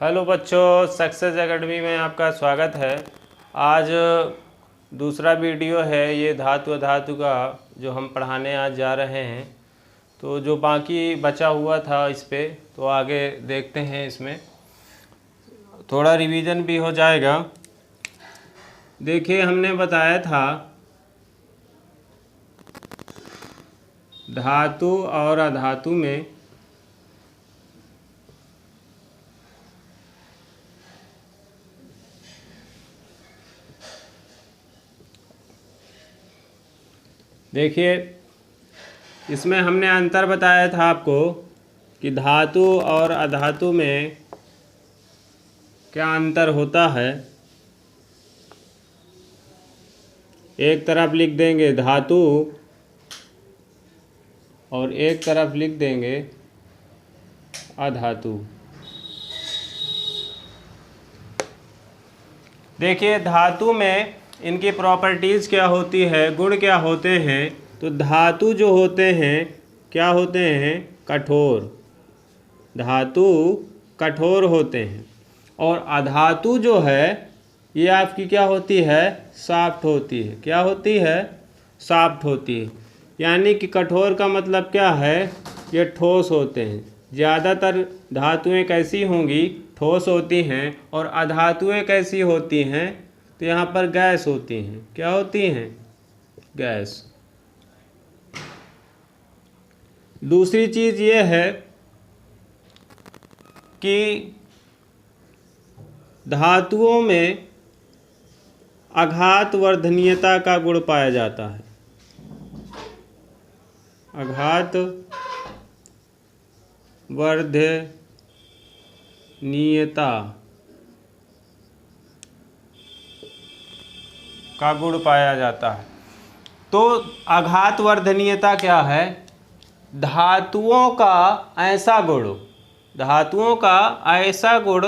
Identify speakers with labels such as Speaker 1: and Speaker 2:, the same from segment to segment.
Speaker 1: Hello बच्चों, success academy में आपका स्वागत है। आज दूसरा वीडियो है ये धातु अधातु का जो हम पढ़ाने आज जा रहे हैं। तो जो बाकी बचा हुआ था इस पे तो आगे देखते हैं, इसमें थोड़ा रिवीजन भी हो जाएगा। देखिए, हमने बताया था धातु और अधातु में देखिए इसमें हमने अंतर बताया था आपको कि धातु और अधातु में क्या अंतर होता है। एक तरफ लिख देंगे धातु और एक तरफ लिख देंगे अधातु। देखिए, धातु में इनकी प्रॉपर्टीज़ क्या होती है, गुण क्या होते हैं। तो धातु जो होते हैं क्या होते हैं, कठोर। धातु कठोर होते हैं। और अधातु जो है ये आपकी क्या होती है, सॉफ्ट होती है। क्या होती है, सॉफ्ट होती है। यानी कि कठोर का मतलब क्या है, ये ठोस होते हैं। ज़्यादातर धातुएं कैसी होंगी, ठोस होती हैं। और अधातुएं कैसी होती हैं, तो यहाँ पर गैस होती हैं। क्या होती हैं, गैस। दूसरी चीज़ ये है कि धातुओं में आघात वर्धनीयता का गुण पाया जाता है। आघात वर्धनीयता का गुण पाया जाता है। तो आघात वर्धनीयता क्या है, धातुओं का ऐसा गुण, धातुओं का ऐसा गुण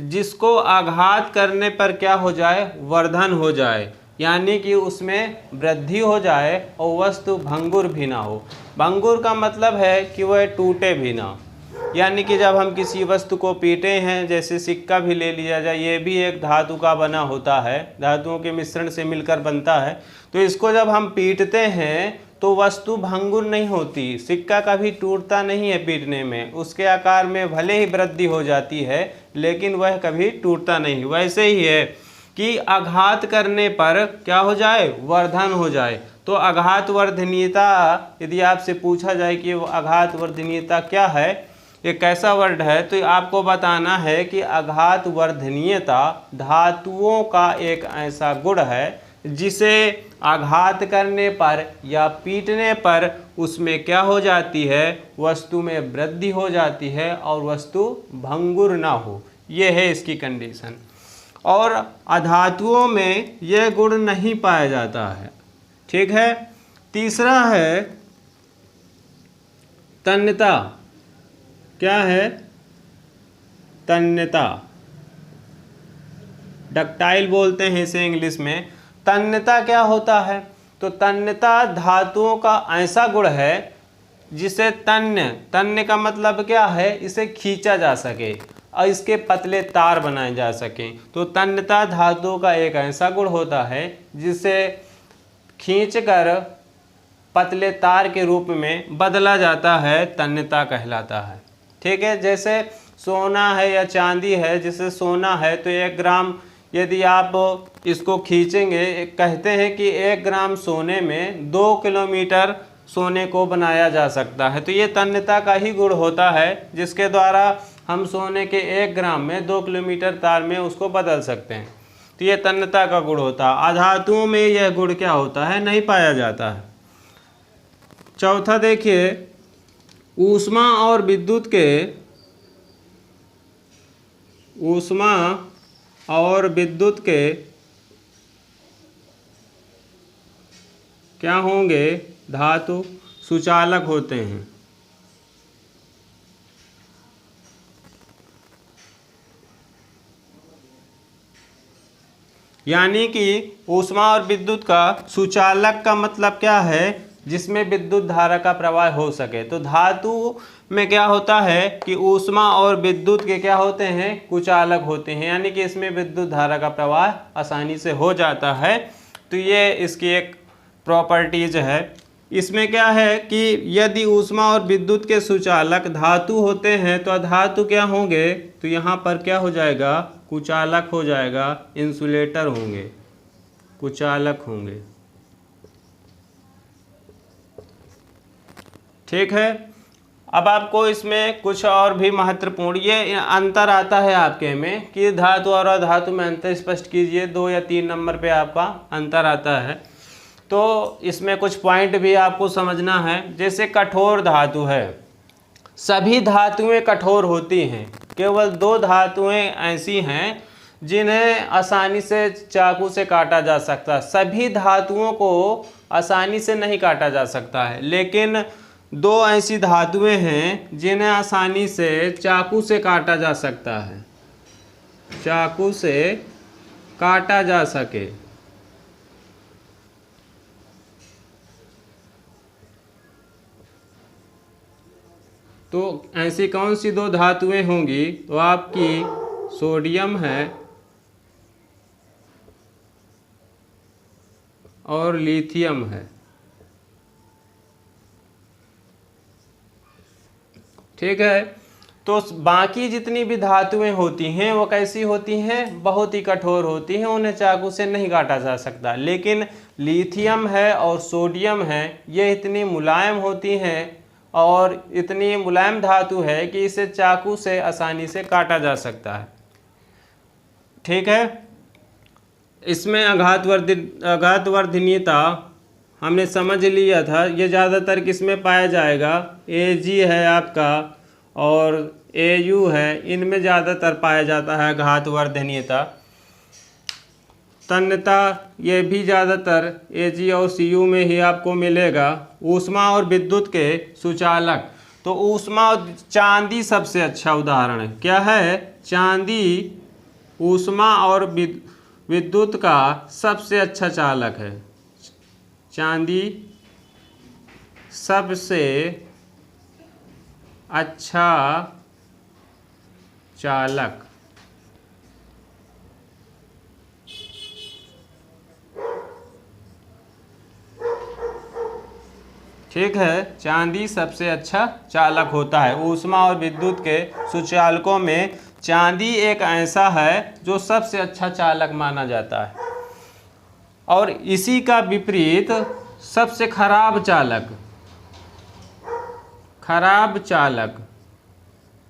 Speaker 1: जिसको आघात करने पर क्या हो जाए, वर्धन हो जाए। यानी कि उसमें वृद्धि हो जाए और वस्तु भंगुर भी ना हो। भंगुर का मतलब है कि वह टूटे भी ना। यानी कि जब हम किसी वस्तु को पीटे हैं, जैसे सिक्का भी ले लिया जाए, ये भी एक धातु का बना होता है, धातुओं के मिश्रण से मिलकर बनता है। तो इसको जब हम पीटते हैं तो वस्तु भंगुर नहीं होती। सिक्का कभी टूटता नहीं है पीटने में, उसके आकार में भले ही वृद्धि हो जाती है लेकिन वह कभी टूटता नहीं। वैसे ही है कि आघात करने पर क्या हो जाए, वर्धन हो जाए। तो आघात वर्धनीयता, यदि आपसे पूछा जाए कि वो आघात वर्धनीयता क्या है, ये कैसा वर्ड है, तो आपको बताना है कि आघात वर्धनीयता धातुओं का एक ऐसा गुण है जिसे आघात करने पर या पीटने पर उसमें क्या हो जाती है, वस्तु में वृद्धि हो जाती है और वस्तु भंगुर ना हो। ये है इसकी कंडीशन। और अधातुओं में यह गुण नहीं पाया जाता है। ठीक है। तीसरा है तन्यता। क्या है, तन्यता। डक्टाइल बोलते हैं इसे इंग्लिश में। तन्यता क्या होता है, तो तन्यता धातुओं का ऐसा गुण है जिसे तन्य का मतलब क्या है, इसे खींचा जा सके और इसके पतले तार बनाए जा सकें। तो तन्यता धातुओं का एक ऐसा गुण होता है जिसे खींचकर पतले तार के रूप में बदला जाता है, तन्यता कहलाता है। ठीक है। जैसे सोना है या चांदी है, जैसे सोना है तो 1 ग्राम यदि आप इसको खींचेंगे, कहते हैं कि 1 ग्राम सोने में 2 किलोमीटर सोने को बनाया जा सकता है। तो ये तन्यता का ही गुण होता है जिसके द्वारा हम सोने के 1 ग्राम में 2 किलोमीटर तार में उसको बदल सकते हैं। तो ये तन्यता का गुण होता है। अधातुओं में यह गुण क्या होता है, नहीं पाया जाता है। चौथा देखिए, ऊष्मा और विद्युत के, ऊष्मा और विद्युत के क्या होंगे, धातु सुचालक होते हैं। यानी कि ऊष्मा और विद्युत का सुचालक का मतलब क्या है, जिसमें विद्युत धारा का प्रवाह हो सके। तो धातु में क्या होता है कि ऊष्मा और विद्युत के क्या होते हैं, कुचालक होते हैं, यानी कि इसमें विद्युत धारा का प्रवाह आसानी से हो जाता है। तो ये इसकी एक प्रॉपर्टीज है। इसमें क्या है कि यदि ऊष्मा और विद्युत के सुचालक धातु होते हैं तो अधातु क्या होंगे, तो यहाँ पर क्या हो जाएगा, कुचालक हो जाएगा, इंसुलेटर होंगे, कुचालक होंगे। ठीक है। अब आपको इसमें कुछ और भी महत्वपूर्ण ये अंतर आता है आपके में कि धातु और अधातु में अंतर स्पष्ट कीजिए। 2 या 3 नंबर पे आपका अंतर आता है। तो इसमें कुछ पॉइंट भी आपको समझना है। जैसे कठोर धातु है, सभी धातुएं कठोर होती हैं, केवल 2 धातुएं ऐसी हैं जिन्हें आसानी से चाकू से काटा जा सकता है। सभी धातुओं को आसानी से नहीं काटा जा सकता है, लेकिन 2 ऐसी धातुएं हैं जिन्हें आसानी से चाकू से काटा जा सकता है, चाकू से काटा जा सके। तो ऐसी कौन सी 2 धातुएं होंगी, तो आपकी सोडियम है और लिथियम है। ठीक है। तो बाकी जितनी भी धातुएं होती हैं वो कैसी होती हैं, बहुत ही कठोर होती हैं, उन्हें चाकू से नहीं काटा जा सकता। लेकिन लिथियम है और सोडियम है, ये इतनी मुलायम होती हैं और इतनी मुलायम धातु है कि इसे चाकू से आसानी से काटा जा सकता है। ठीक है। इसमें आघातवर्धनीयता हमने समझ लिया था। ये ज़्यादातर किस में पाया जाएगा, Ag है आपका और Au है, इनमें ज़्यादातर पाया जाता है आघातवर्धनीयता। तन्यता ये भी ज़्यादातर Ag और Cu में ही आपको मिलेगा। ऊष्मा और विद्युत के सुचालक, तो ऊष्मा और चांदी सबसे अच्छा उदाहरण है। क्या है, चांदी ऊष्मा और विद्युत का सबसे अच्छा चालक है। चांदी सबसे अच्छा चालक। ठीक है, चांदी सबसे अच्छा चालक होता है। ऊष्मा और विद्युत के सुचालकों में चांदी एक ऐसा है जो सबसे अच्छा चालक माना जाता है। और इसी का विपरीत सबसे खराब चालक, खराब चालक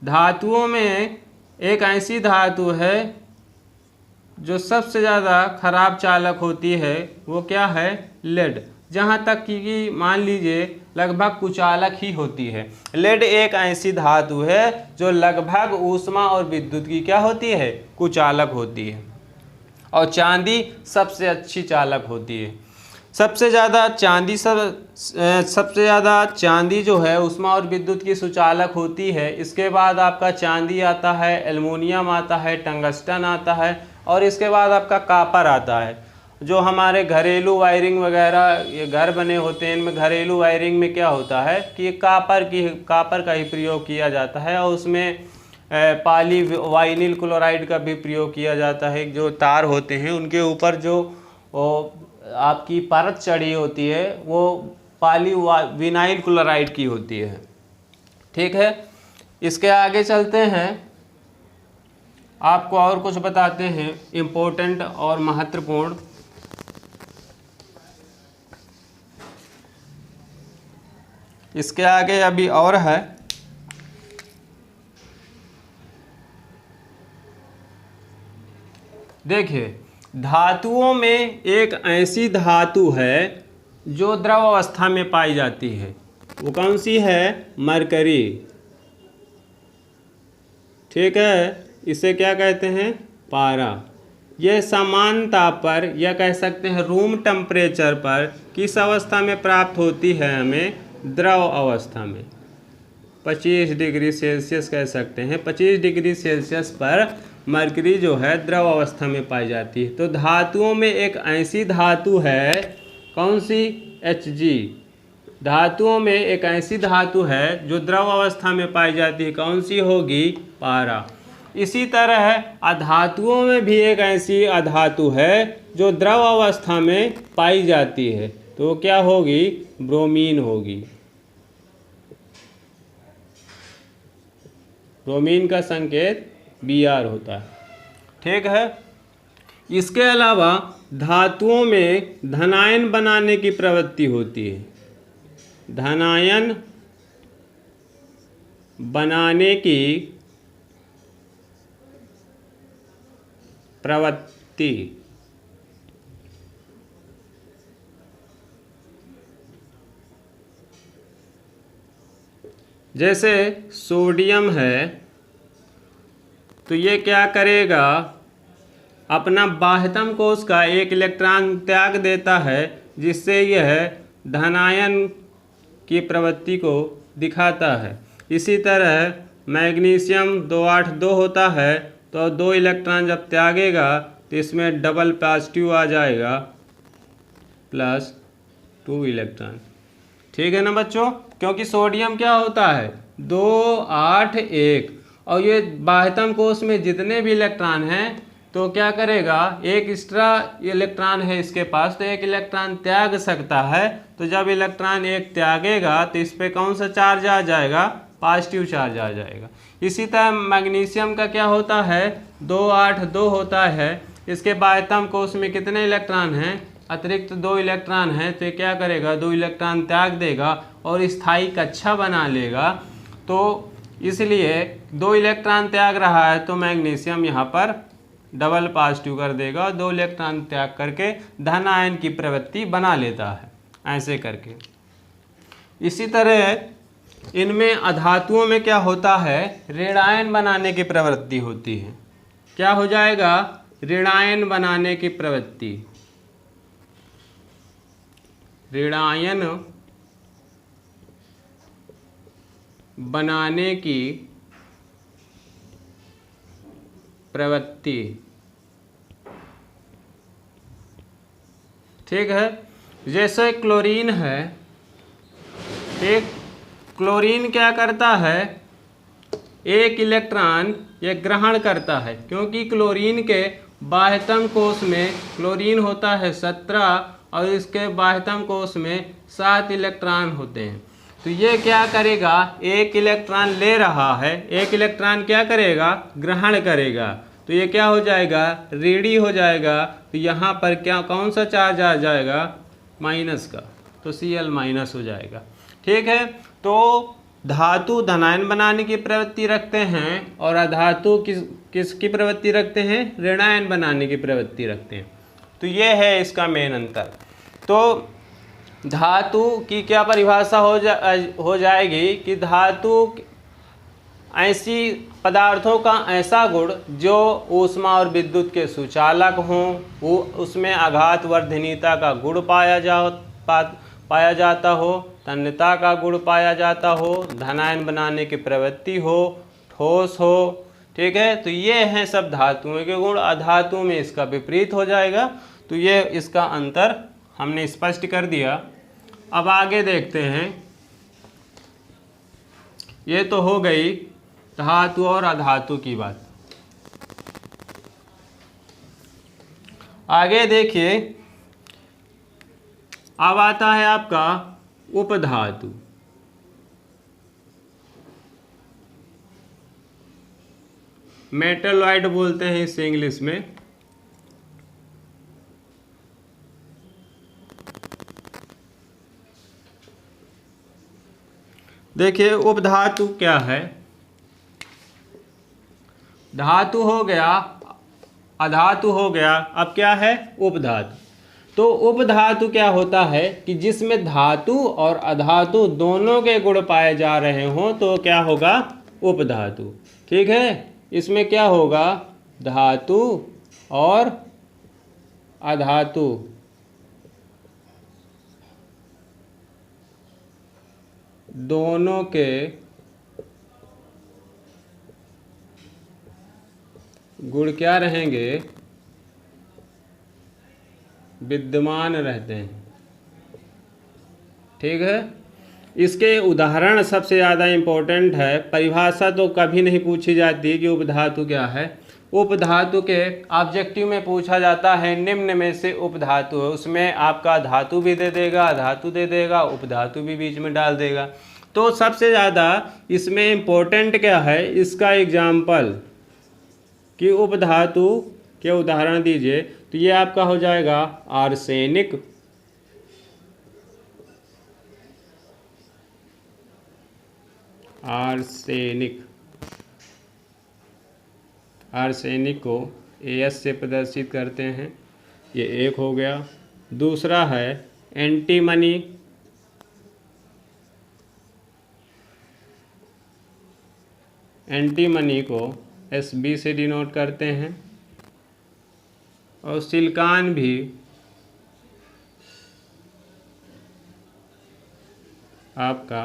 Speaker 1: धातुओं में एक ऐसी धातु है जो सबसे ज़्यादा खराब चालक होती है, वो क्या है, लेड। जहाँ तक कि मान लीजिए लगभग कुचालक ही होती है। लेड एक ऐसी धातु है जो लगभग ऊष्मा और विद्युत की क्या होती है, कुचालक होती है। और चांदी सबसे अच्छी चालक होती है। सबसे ज़्यादा चांदी जो है ऊष्मा और विद्युत की सुचालक होती है। इसके बाद आपका चांदी आता है, एल्युमिनियम आता है, टंगस्टन आता है और इसके बाद आपका कापर आता है। जो हमारे घरेलू वायरिंग वगैरह ये घर बने होते हैं, इनमें घरेलू वायरिंग में क्या होता है कि कापर का ही प्रयोग किया जाता है और उसमें पॉलीविनाइल क्लोराइड का भी प्रयोग किया जाता है। जो तार होते हैं उनके ऊपर जो आपकी परत चढ़ी होती है वो पॉलीविनाइल क्लोराइड की होती है। ठीक है, इसके आगे चलते हैं, आपको और कुछ बताते हैं इम्पोर्टेंट और महत्वपूर्ण। इसके आगे अभी और है, देखिए धातुओं में एक ऐसी धातु है जो द्रव अवस्था में पाई जाती है। वो कौन सी है, मरकरी। ठीक है, इसे क्या कहते हैं, पारा। यह समान ताप पर या कह सकते हैं रूम टेम्परेचर पर किस अवस्था में प्राप्त होती है, हमें द्रव अवस्था में। 25 डिग्री सेल्सियस कह सकते हैं। 25 डिग्री सेल्सियस पर मरकरी जो है द्रव अवस्था में पाई जाती है। तो धातुओं में एक ऐसी धातु है, कौन सी, Hg। धातुओं में एक ऐसी धातु है जो द्रव अवस्था में पाई जाती है, कौन सी होगी? पारा। इसी तरह अधातुओं में भी एक ऐसी अधातु है जो द्रव अवस्था में पाई जाती है, तो क्या होगी? ब्रोमीन होगी। ब्रोमीन का संकेत Br होता है। ठीक है। इसके अलावा धातुओं में धनायन बनाने की प्रवृत्ति होती है। धनायन बनाने की प्रवृत्ति, जैसे सोडियम है तो ये क्या करेगा? अपना बाह्यतम कोश का एक इलेक्ट्रॉन त्याग देता है, जिससे यह धनायन की प्रवृत्ति को दिखाता है। इसी तरह मैग्नीशियम 282 होता है, तो 2 इलेक्ट्रॉन जब त्यागेगा तो इसमें डबल पॉजिटिव आ जाएगा, +2 इलेक्ट्रॉन। ठीक है ना बच्चों? क्योंकि सोडियम क्या होता है? 281, और ये बाह्यतम कोश में जितने भी इलेक्ट्रॉन हैं तो क्या करेगा? एक एक्स्ट्रा इलेक्ट्रॉन है इसके पास, तो एक इलेक्ट्रॉन त्याग सकता है। तो जब इलेक्ट्रॉन एक त्यागेगा तो इस पर कौन सा चार्ज आ जाएगा? पॉजिटिव चार्ज आ जाएगा। इसी तरह मैग्नीशियम का क्या होता है? 282 होता है। इसके बाह्यतम कोश में कितने इलेक्ट्रॉन हैं? अतिरिक्त 2 इलेक्ट्रॉन हैं, तो ये क्या करेगा? 2 इलेक्ट्रॉन त्याग देगा और स्थायी कक्षा बना लेगा। तो इसलिए 2 इलेक्ट्रॉन त्याग रहा है तो मैग्नीशियम यहाँ पर डबल पॉजिटिव कर देगा और 2 इलेक्ट्रॉन त्याग करके धन आयन की प्रवृत्ति बना लेता है, ऐसे करके। इसी तरह इनमें अधातुओं में क्या होता है? ऋणायन बनाने की प्रवृत्ति होती है। क्या हो जाएगा? ऋणायन बनाने की प्रवृत्ति। ऋणायन बनाने की प्रवृत्ति। ठीक है। जैसे क्लोरीन है, ठीक, क्लोरीन क्या करता है? एक इलेक्ट्रॉन ये ग्रहण करता है, क्योंकि क्लोरीन के बाह्यतम कोश में क्लोरीन होता है 17 और इसके बाह्यतम कोश में 7 इलेक्ट्रॉन होते हैं। तो ये क्या करेगा? एक इलेक्ट्रॉन ले रहा है, एक इलेक्ट्रॉन क्या करेगा? ग्रहण करेगा। तो ये क्या हो जाएगा? ऋणी हो जाएगा। तो यहाँ पर क्या कौन सा चार्ज आ जाएगा? माइनस का, तो Cl- हो जाएगा। ठीक है। तो धातु धनायन बनाने की प्रवृत्ति रखते हैं और अधातु किसकी प्रवृत्ति रखते हैं? ऋणायन बनाने की प्रवृत्ति रखते हैं। तो ये है इसका मेन अंतर। तो धातु की क्या परिभाषा हो जाएगी कि धातु ऐसी पदार्थों का ऐसा गुण जो ऊष्मा और विद्युत के सुचालक हों, वो उसमें आघातवर्धनीयता का गुण पाया जाता हो, तन्यता का गुण पाया जाता हो, धनायन बनाने की प्रवृत्ति हो, ठोस हो। ठीक है। तो ये हैं सब धातुओं के गुण। अधातु में इसका विपरीत हो जाएगा। तो ये इसका अंतर हमने स्पष्ट कर दिया। अब आगे देखते हैं। ये तो हो गई धातु और अधातु की बात। आगे देखिए, अब आता है आपका उपधातु। मेटलॉइड बोलते हैं इसे इंग्लिश में। देखिए उपधातु क्या है? धातु हो गया, अधातु हो गया, अब क्या है? उपधातु। तो उपधातु क्या होता है कि जिसमें धातु और अधातु दोनों के गुण पाए जा रहे हों तो क्या होगा? उपधातु। ठीक है। इसमें क्या होगा? धातु और अधातु दोनों के गुण क्या रहेंगे? विद्यमान रहते हैं। ठीक है। इसके उदाहरण सबसे ज़्यादा इम्पोर्टेंट है। परिभाषा तो कभी नहीं पूछी जाती कि उपधातु क्या है। उपधातु के ऑब्जेक्टिव में पूछा जाता है निम्न में से उपधातु है, उसमें आपका धातु भी दे देगा, धातु दे देगा, उपधातु भी बीच में डाल देगा। तो सबसे ज़्यादा इसमें इम्पोर्टेंट क्या है, इसका एग्जाम्पल कि उपधातु के उदाहरण दीजिए, तो ये आपका हो जाएगा आर्सेनिक, आर्सेनिक, आर्सेनिक को AS से प्रदर्शित करते हैं, ये एक हो गया। दूसरा है एंटीमनी, एंटीमनी को SB से डिनोट करते हैं। और सिलिकॉन भी आपका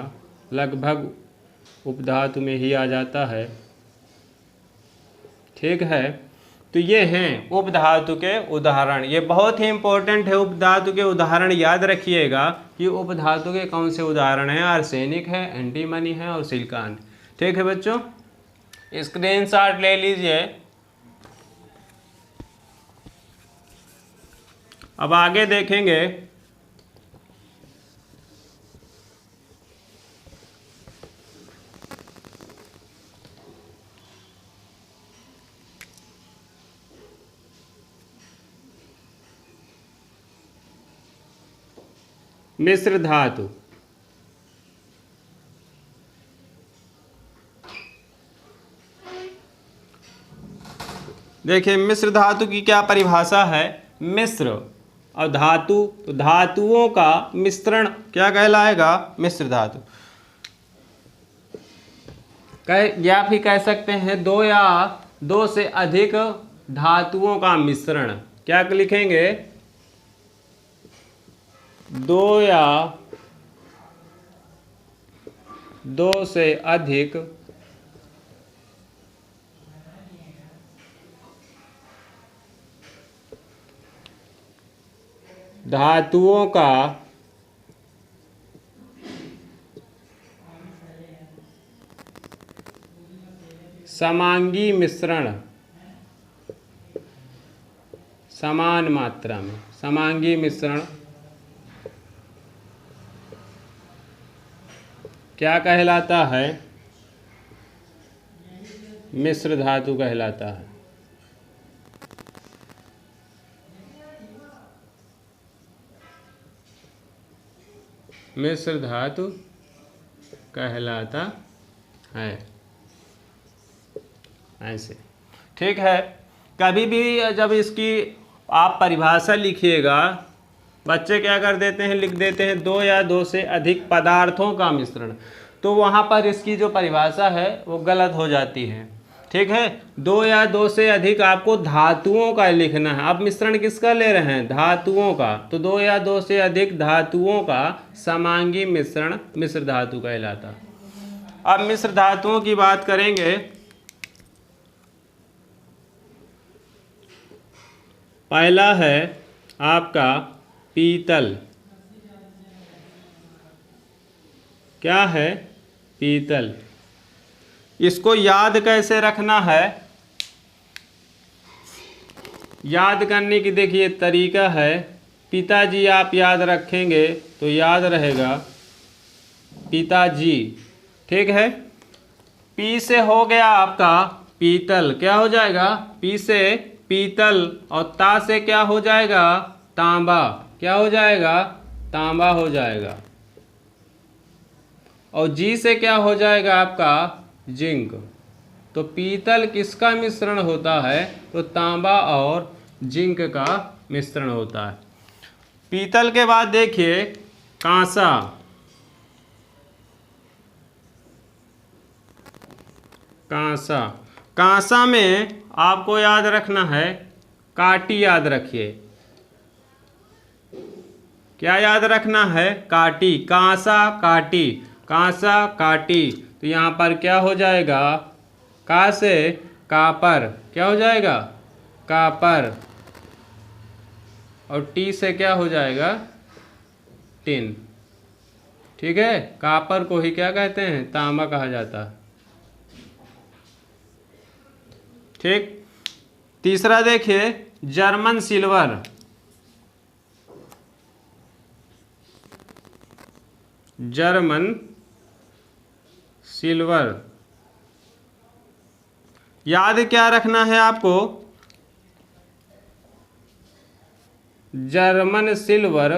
Speaker 1: लगभग उपधातु में ही आ जाता है। ठीक है, तो ये हैं उपधातु के उदाहरण। ये बहुत ही इंपॉर्टेंट है, उपधातु के उदाहरण याद रखिएगा कि उपधातु के कौन से उदाहरण हैं। आर्सेनिक है, एंटीमनी है और सिलिकॉन। ठीक है बच्चों, स्क्रीनशॉट ले लीजिए। अब आगे देखेंगे मिश्र धातु। देखिए मिश्र धातु की क्या परिभाषा है। मिश्र और धातु, तो धातुओं का मिश्रण क्या कहलाएगा, मिश्र धातु। या फिर कह सकते हैं दो या दो से अधिक धातुओं का मिश्रण। क्या लिखेंगे, दो या दो से अधिक धातुओं का समांगी मिश्रण, समान मात्रा में समांगी मिश्रण क्या कहलाता है, मिश्र धातु कहलाता है। मिश्र धातु कहलाता है ऐसे। ठीक है, कभी भी जब इसकी आप परिभाषा लिखिएगा, बच्चे क्या कर देते हैं, लिख देते हैं दो या दो से अधिक पदार्थों का मिश्रण, तो वहाँ पर इसकी जो परिभाषा है वो गलत हो जाती है। ठीक है, दो या दो से अधिक आपको धातुओं का लिखना है। आप मिश्रण किसका ले रहे हैं, धातुओं का, तो दो या दो से अधिक धातुओं का समांगी मिश्रण मिश्र धातु कहलाता। अब मिश्र धातुओं की बात करेंगे। पहला है आपका पीतल। क्या है, पीतल। इसको याद कैसे रखना है, याद करने की देखिए तरीका है। पिताजी आप याद रखेंगे तो याद रहेगा पिताजी। ठीक है, पी से हो गया आपका पीतल, क्या हो जाएगा, पी से पीतल, और ता से क्या हो जाएगा, तांबा। क्या हो जाएगा, तांबा हो जाएगा। और जी से क्या हो जाएगा आपका, जिंक। तो पीतल किसका मिश्रण होता है, तो तांबा और जिंक का मिश्रण होता है। पीतल के बाद देखिए कांसा। कांसा, कांसा में आपको याद रखना है काटी, याद रखिए। क्या याद रखना है, काटी। कांसा काटी, कांसा काटी। तो यहाँ पर क्या हो जाएगा, का से कापर, क्या हो जाएगा, कापर। और टी से क्या हो जाएगा, टिन। ठीक है, कापर को ही क्या कहते हैं, तांबा कहा जाता है। ठीक, तीसरा देखिए जर्मन सिल्वर। जर्मन सिल्वर, याद क्या रखना है आपको, जर्मन सिल्वर,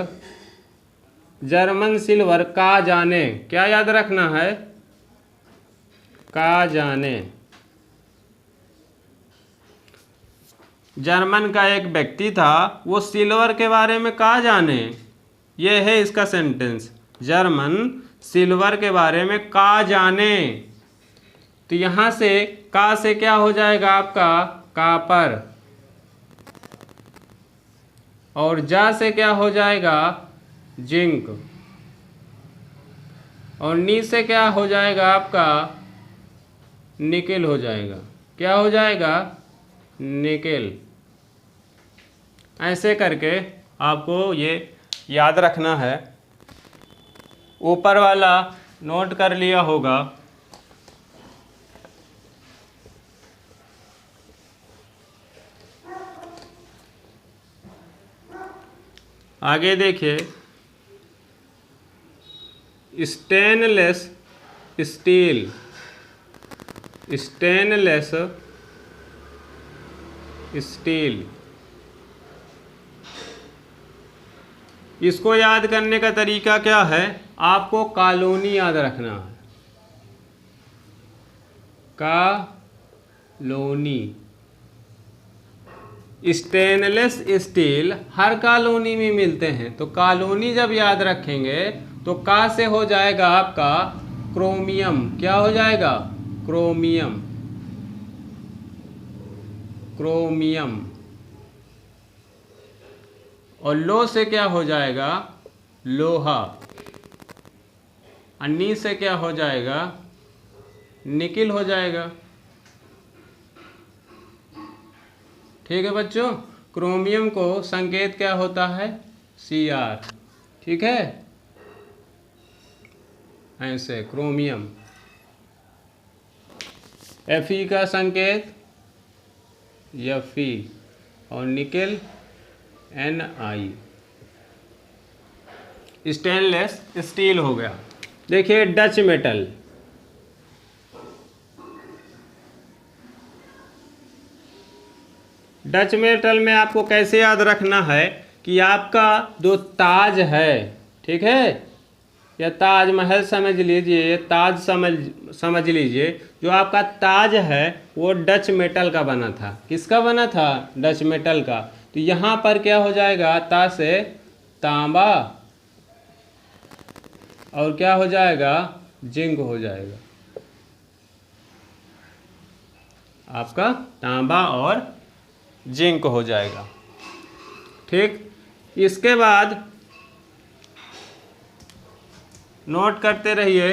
Speaker 1: जर्मन सिल्वर का जाने, क्या याद रखना है, का जाने। जर्मन का एक व्यक्ति था, वो सिल्वर के बारे में का जाने, ये है इसका सेंटेंस, जर्मन सिल्वर के बारे में का जाने। तो यहां से का से क्या हो जाएगा आपका, कापर, और जा से क्या हो जाएगा, जिंक, और नी से क्या हो जाएगा आपका, निकेल हो जाएगा। क्या हो जाएगा, निकेल। ऐसे करके आपको ये याद रखना है। ऊपर वाला नोट कर लिया होगा। आगे देखिए, स्टेनलेस स्टील, स्टेनलेस स्टील, इसको याद करने का तरीका क्या है, आपको कॉलोनी याद रखना है, कॉलोनी। स्टेनलेस स्टील हर कॉलोनी में मिलते हैं, तो कॉलोनी जब याद रखेंगे तो का से हो जाएगा आपका क्रोमियम। क्या हो जाएगा, क्रोमियम, क्रोमियम। और लो से क्या हो जाएगा, लोहा। अन्नी से क्या हो जाएगा, निकिल हो जाएगा। ठीक है बच्चों, क्रोमियम को संकेत क्या होता है, Cr। ठीक है, ऐसे क्रोमियम। Fe का संकेत Fe, और निकेल Ni। स्टेनलेस स्टील हो गया। देखिए डच मेटल, डच मेटल में आपको कैसे याद रखना है कि आपका जो ताज है, ठीक है, या ताजमहल समझ लीजिए, ताज समझ लीजिए, जो आपका ताज है वो डच मेटल का बना था। किसका बना था, डच मेटल का। तो यहाँ पर क्या हो जाएगा, ता से तांबा, और क्या हो जाएगा, जिंक हो जाएगा। आपका तांबा और जिंक हो जाएगा। ठीक, इसके बाद नोट करते रहिए,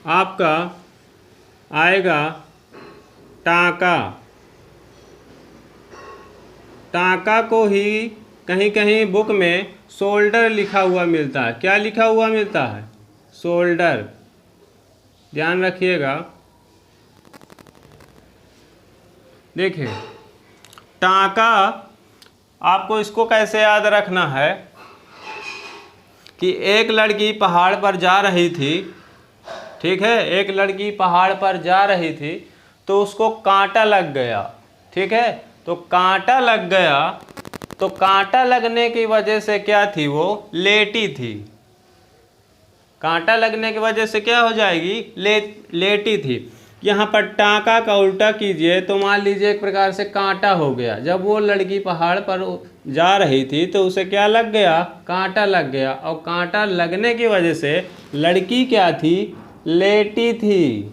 Speaker 1: आपका आएगा टांका। टांका को ही कहीं कहीं बुक में शोल्डर लिखा हुआ मिलता है। क्या लिखा हुआ मिलता है, शोल्डर, ध्यान रखिएगा। देखिए टांका, आपको इसको कैसे याद रखना है कि एक लड़की पहाड़ पर जा रही थी, ठीक है, एक लड़की पहाड़ पर जा रही थी, तो उसको कांटा लग गया। ठीक है, तो कांटा लग गया, तो कांटा लगने की वजह से क्या थी, वो लेटी थी। कांटा लगने की वजह से क्या हो जाएगी, लेटी थी। यहाँ पर टांका का उल्टा कीजिए तो मान लीजिए एक प्रकार से कांटा हो गया। जब वो लड़की पहाड़ पर जा रही थी तो उसे क्या लग गया, कांटा लग गया, और कांटा लगने की वजह से लड़की क्या थी, लेटी थी।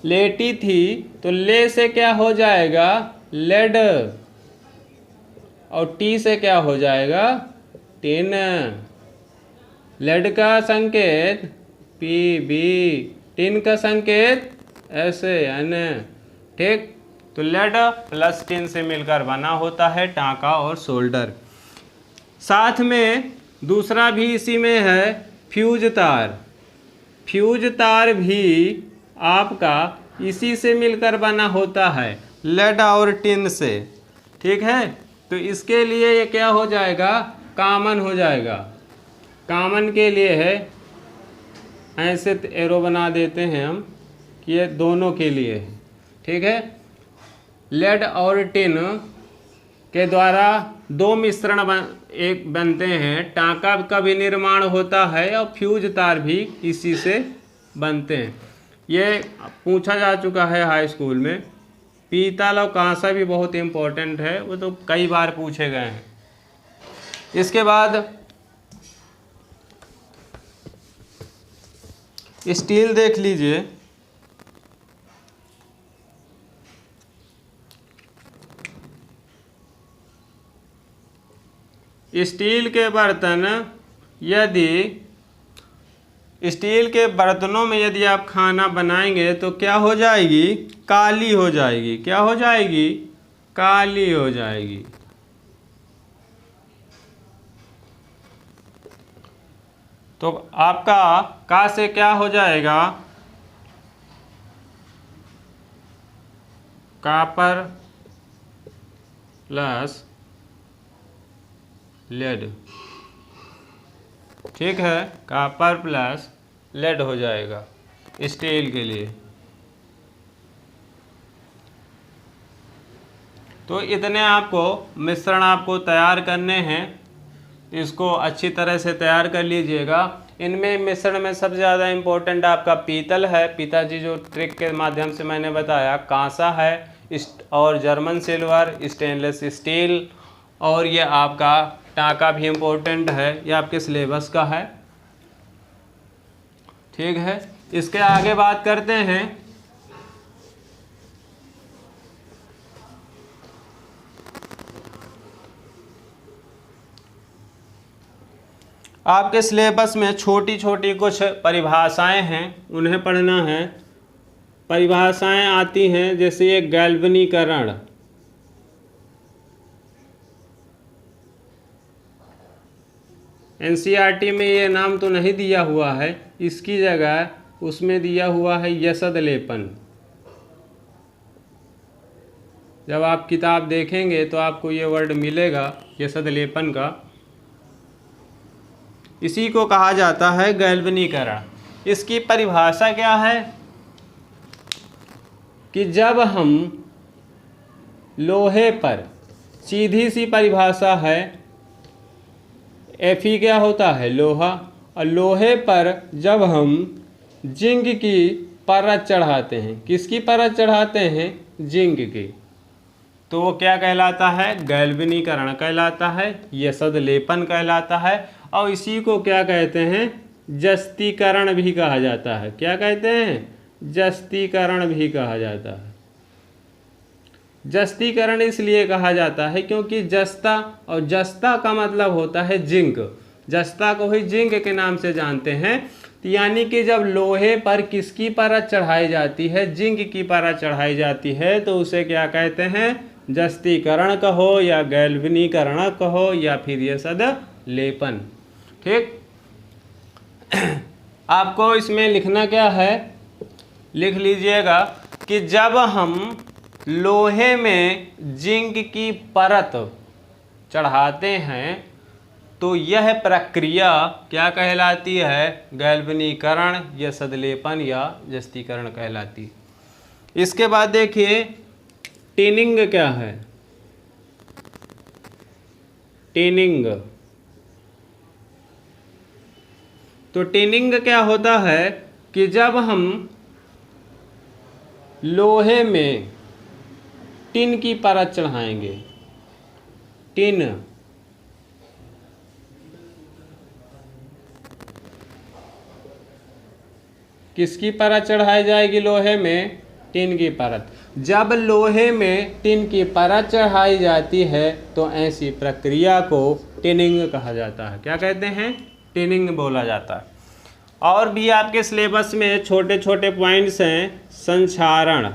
Speaker 1: लेटी थी तो ले से क्या हो जाएगा, लेड, और टी से क्या हो जाएगा, टिन। लेड का संकेत पी बी, टिन का संकेत एस एन। ठीक, तो लेड प्लस टिन से मिलकर बना होता है टांका और शोल्डर। साथ में दूसरा भी इसी में है फ्यूज तार। फ्यूज तार भी आपका इसी से मिलकर बना होता है, लेड और टिन से। ठीक है, तो इसके लिए ये क्या हो जाएगा, कॉमन हो जाएगा। कॉमन के लिए है, ऐसे एरो बना देते हैं हम कि ये दोनों के लिए है। ठीक है, लेड और टिन के द्वारा दो मिश्रण एक बनते हैं, टांका का भी निर्माण होता है और फ्यूज तार भी इसी से बनते हैं। ये पूछा जा चुका है हाई स्कूल में। पीतल और कांसा भी बहुत इम्पोर्टेंट है, वो तो कई बार पूछे गए हैं। इसके बाद स्टील देख लीजिए। स्टील के बर्तन, यदि स्टील के बर्तनों में यदि आप खाना बनाएंगे तो क्या हो जाएगी, काली हो जाएगी। क्या हो जाएगी, काली हो जाएगी। तो आपका का से क्या हो जाएगा, कॉपर प्लस लेड। ठीक है, कॉपर प्लस लेड हो जाएगा स्टील के लिए। तो इतने आपको मिश्रण आपको तैयार करने हैं, इसको अच्छी तरह से तैयार कर लीजिएगा। इनमें मिश्रण में सबसे ज़्यादा इम्पोर्टेंट आपका पीतल है, पिताजी जो ट्रिक के माध्यम से मैंने बताया, कांसा है और जर्मन सिल्वर, स्टेनलेस स्टील, और ये आपका टांका भी इम्पोर्टेंट है, ये आपके सिलेबस का है। ठीक है, इसके आगे बात करते हैं। आपके सिलेबस में छोटी छोटी कुछ परिभाषाएं हैं, उन्हें पढ़ना है। परिभाषाएं आती हैं जैसे ये गैल्वनीकरण, एनसीईआरटी में ये नाम तो नहीं दिया हुआ है, इसकी जगह उसमें दिया हुआ है यसद लेपन। जब आप किताब देखेंगे तो आपको ये वर्ड मिलेगा यसद लेपन का। इसी को कहा जाता है गैल्वनीकरण। इसकी परिभाषा क्या है कि जब हम लोहे पर, सीधी सी परिभाषा है, Fe क्या होता है, लोहा, और लोहे पर जब हम जिंक की परत चढ़ाते हैं, किसकी परत चढ़ाते हैं, जिंक की, तो वो क्या कहलाता है, गैल्वनीकरण कहलाता है, यसद लेपन कहलाता है। और इसी को क्या कहते हैं, जस्तीकरण भी कहा जाता है। क्या कहते हैं, जस्तीकरण भी कहा जाता है। जस्तीकरण इसलिए कहा जाता है क्योंकि जस्ता, और जस्ता का मतलब होता है जिंक, जस्ता को ही जिंक के नाम से जानते हैं। तो यानी कि जब लोहे पर किसकी परत चढ़ाई जाती है, जिंक की परत चढ़ाई जाती है, तो उसे क्या कहते हैं, जस्तीकरण कहो या गैल्वनीकरण कहो या फिर यसद लेपन। ठीक, आपको इसमें लिखना क्या है, लिख लीजिएगा कि जब हम लोहे में जिंक की परत चढ़ाते हैं तो यह प्रक्रिया क्या कहलाती है, गैल्वनीकरण, यसद लेपन या जस्तीकरण कहलाती। इसके बाद देखिए टिनिंग क्या है, टिनिंग। तो टिनिंग क्या होता है कि जब हम लोहे में टिन की परत चढ़ाएंगे, टिन, किसकी परत चढ़ाई जाएगी, लोहे में टिन की परत। जब लोहे में टिन की परत चढ़ाई जाती है तो ऐसी प्रक्रिया को टिनिंग कहा जाता है। क्या कहते हैं, टिनिंग बोला जाता है। और भी आपके सिलेबस में छोटे छोटे पॉइंट्स हैं, संक्षारण,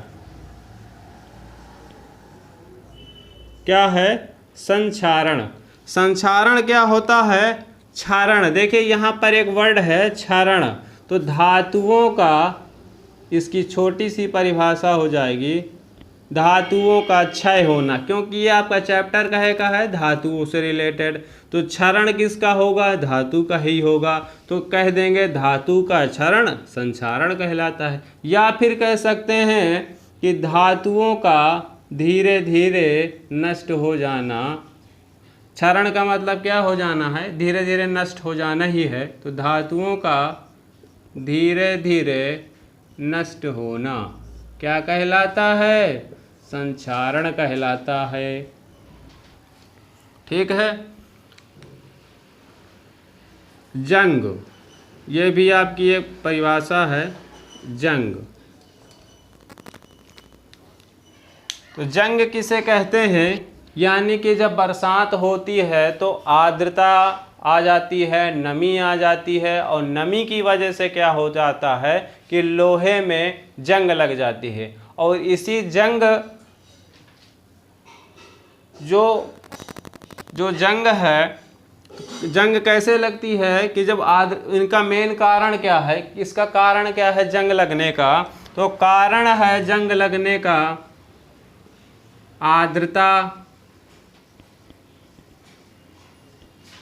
Speaker 1: क्या है? संक्षारण। संक्षारण क्या होता है? क्षारण। देखिए यहाँ पर एक वर्ड है क्षारण, तो धातुओं का, इसकी छोटी सी परिभाषा हो जाएगी, धातुओं का क्षय होना, क्योंकि ये आपका चैप्टर का है धातुओं से रिलेटेड, तो क्षरण किसका होगा? धातु का ही होगा, तो कह देंगे धातु का क्षरण संक्षारण कहलाता है। या फिर कह सकते हैं कि धातुओं का धीरे धीरे नष्ट हो जाना। क्षरण का मतलब क्या हो जाना है? धीरे धीरे नष्ट हो जाना ही है, तो धातुओं का धीरे धीरे नष्ट होना क्या कहलाता है? संक्षारण कहलाता है। ठीक है। जंग, ये भी आपकी एक परिभाषा है, जंग। तो जंग किसे कहते हैं? यानी कि जब बरसात होती है तो आर्द्रता आ जाती है, नमी आ जाती है, और नमी की वजह से क्या हो जाता है कि लोहे में जंग लग जाती है। और इसी जंग जो जंग है, जंग कैसे लगती है कि जब इनका मेन कारण क्या है? इसका कारण क्या है जंग लगने का? तो कारण है जंग लगने का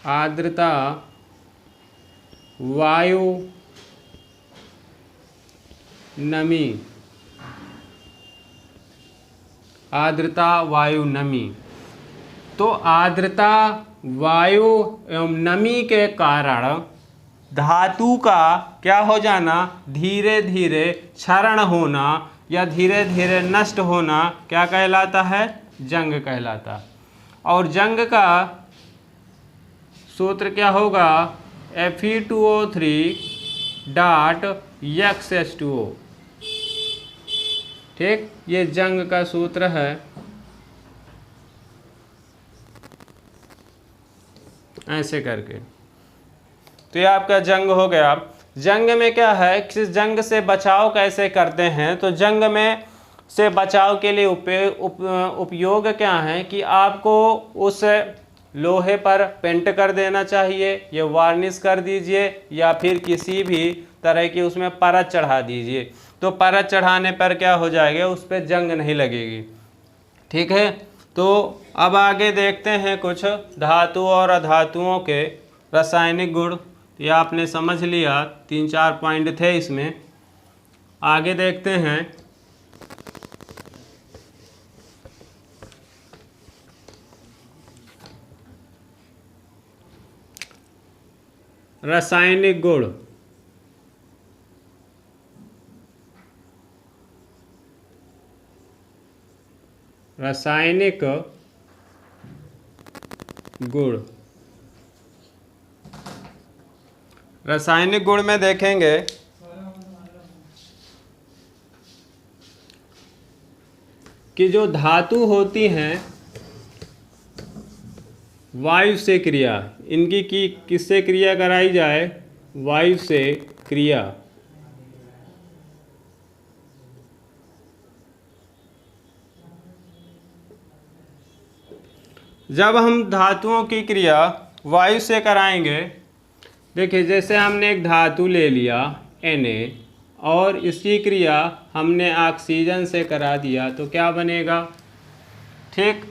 Speaker 1: आर्द्रता, वायु, नमी। आर्द्रता, वायु, नमी। तो आर्द्रता, वायु एवं नमी के कारण धातु का क्या हो जाना? धीरे धीरे क्षरण होना या धीरे धीरे नष्ट होना क्या कहलाता है? जंग कहलाता। और जंग का सूत्र क्या होगा? Fe2O3.XH2O। ठीक, ये जंग का सूत्र है। ऐसे करके तो ये आपका जंग हो गया। जंग में क्या है कि जंग से बचाव कैसे करते हैं? तो जंग में से बचाव के लिए उपयोग क्या है कि आपको उस लोहे पर पेंट कर देना चाहिए, ये वार्निश कर दीजिए, या फिर किसी भी तरह की उसमें परत चढ़ा दीजिए। तो परत चढ़ाने पर क्या हो जाएगा? उस पर जंग नहीं लगेगी। ठीक है। तो अब आगे देखते हैं कुछ धातु और अधातुओं के रासायनिक गुण। ये आपने समझ लिया, 3-4 पॉइंट थे इसमें। आगे देखते हैं रासायनिक गुण। रासायनिक गुण। रासायनिक गुण में देखेंगे कि जो धातु होती हैं वायु से क्रिया, इनकी किससे क्रिया कराई जाए? वायु से क्रिया। जब हम धातुओं की क्रिया वायु से कराएंगे, देखिए जैसे हमने एक धातु ले लिया Na और इसकी क्रिया हमने ऑक्सीजन से करा दिया, तो क्या बनेगा? ठीक।